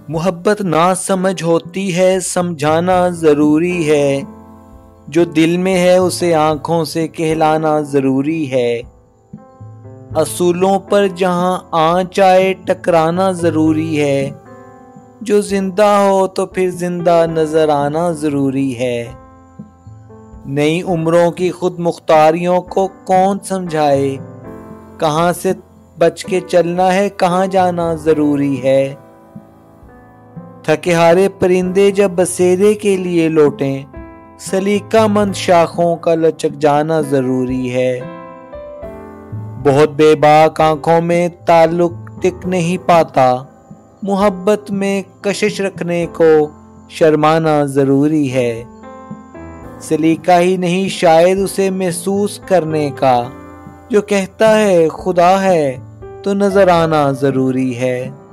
मोहब्बत ना समझ होती है, समझाना ज़रूरी है। जो दिल में है उसे आँखों से कहलाना ज़रूरी है। असूलों पर जहाँ आँच आए टकराना ज़रूरी है। जो जिंदा हो तो फिर जिंदा नज़र आना ज़रूरी है। नई उम्रों की खुद मुख्तारियों को कौन समझाए। कहाँ से बच के चलना है, कहाँ जाना ज़रूरी है। थके हारे परिंदे जब बसेरे के लिए लौटें, सलीकामंद शाखों का लचक जाना ज़रूरी है। बहुत बेबाक आंखों में ताल्लुक टिक नहीं पाता, मोहब्बत में कशिश रखने को शर्माना ज़रूरी है। सलीका ही नहीं शायद उसे महसूस करने का, जो कहता है खुदा है तो नजर आना ज़रूरी है।